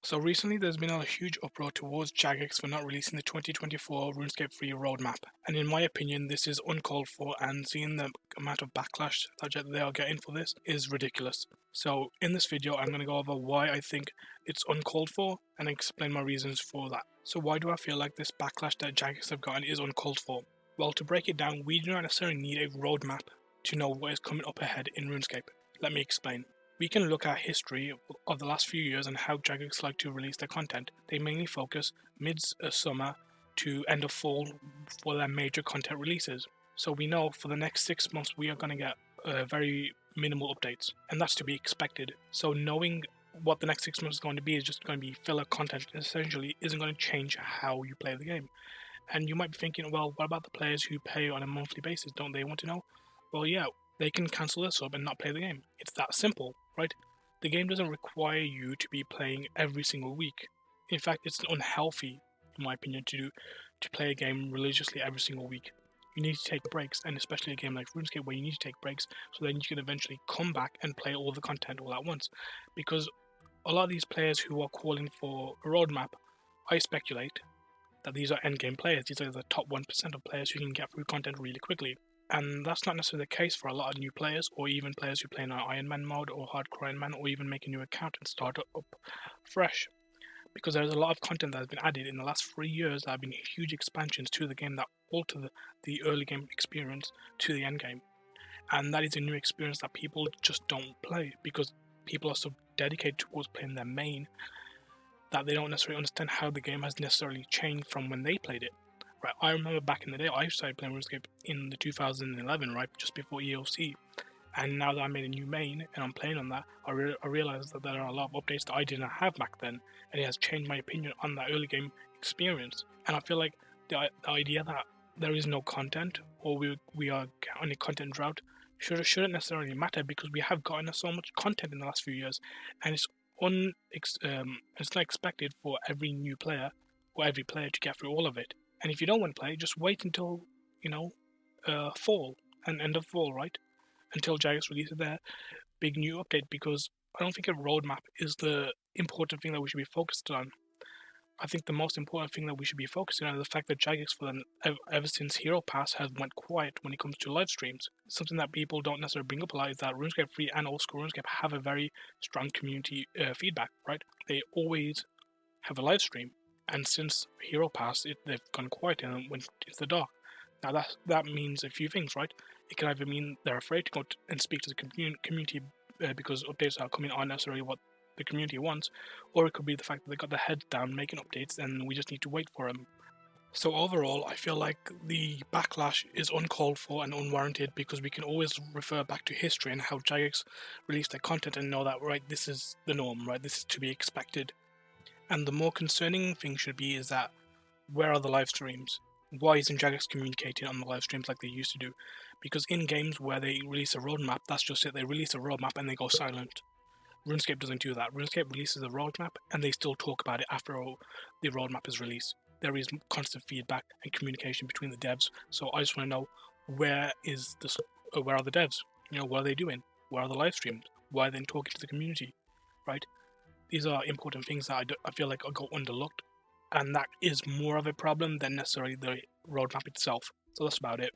So recently there's been a huge uproar towards Jagex for not releasing the 2024 RuneScape 3 roadmap, and in my opinion this is uncalled for, and seeing the amount of backlash that they are getting for this is ridiculous. So in this video I'm going to go over why I think it's uncalled for and explain my reasons for that. So why do I feel like this backlash that Jagex have gotten is uncalled for? Well, to break it down, we do not necessarily need a roadmap to know what is coming up ahead in RuneScape. Let me explain. We can look at history of the last few years and how Jagex like to release their content. They mainly focus mid-summer to end of fall for their major content releases. So we know for the next 6 months we are going to get very minimal updates, and that's to be expected. So knowing what the next 6 months is going to be is just going to be filler content, essentially isn't going to change how you play the game. And you might be thinking, well, what about the players who pay on a monthly basis? Don't they want to know? Well, yeah, they can cancel their sub and not play the game. It's that simple, right? The game doesn't require you to be playing every single week. In fact, it's unhealthy, in my opinion, to play a game religiously every single week. You need to take breaks, and especially a game like RuneScape where you need to take breaks so then you can eventually come back and play all the content all at once. Because a lot of these players who are calling for a roadmap, I speculate that these are endgame players. These are the top 1% of players who can get through content really quickly. And that's not necessarily the case for a lot of new players, or even players who play in Iron Man mode or Hardcore Iron Man, or even make a new account and start up fresh. Because there's a lot of content that has been added in the last 3 years that have been huge expansions to the game that alter the early game experience to the end game. And that is a new experience that people just don't play because people are so dedicated towards playing their main that they don't necessarily understand how the game has necessarily changed from when they played it. Right, I remember back in the day, I started playing RuneScape in the 2011, right, just before EOC. And now that I made a new main and I'm playing on that, I realized that there are a lot of updates that I didn't have back then, and it has changed my opinion on that early game experience. And I feel like the idea that there is no content, or we are on a content drought, shouldn't necessarily matter, because we have gotten so much content in the last few years, and it's not expected for every new player or every player to get through all of it. And if you don't want to play, just wait until, fall and end of fall, right? Until Jagex releases their big new update, because I don't think a roadmap is the important thing that we should be focused on. I think the most important thing that we should be focusing on is the fact that Jagex, ever since Hero Pass, has went quiet when it comes to live streams. Something that people don't necessarily bring up a lot is that RuneScape 3 and Old School RuneScape have a very strong community feedback, right? They always have a live stream. And since Hero Pass, they've gone quiet and went into the dark. Now that means a few things, right? It can either mean they're afraid to go and speak to the community because updates are coming aren't necessarily what the community wants, or it could be the fact that they got their heads down making updates and we just need to wait for them. So overall, I feel like the backlash is uncalled for and unwarranted, because we can always refer back to history and how Jagex released their content and know that, right, this is the norm, right, this is to be expected. And the more concerning thing should be is that, where are the live streams? Why isn't Jagex communicating on the live streams like they used to do? Because in games where they release a roadmap, that's just it. They release a roadmap and they go silent. RuneScape doesn't do that. RuneScape releases a roadmap and they still talk about it after the roadmap is released. There is constant feedback and communication between the devs. So I just want to know, where are the devs? What are they doing? Where are the live streams? Why are they talking to the community? Right? These are important things that I feel like go underlooked, and that is more of a problem than necessarily the roadmap itself. So that's about it.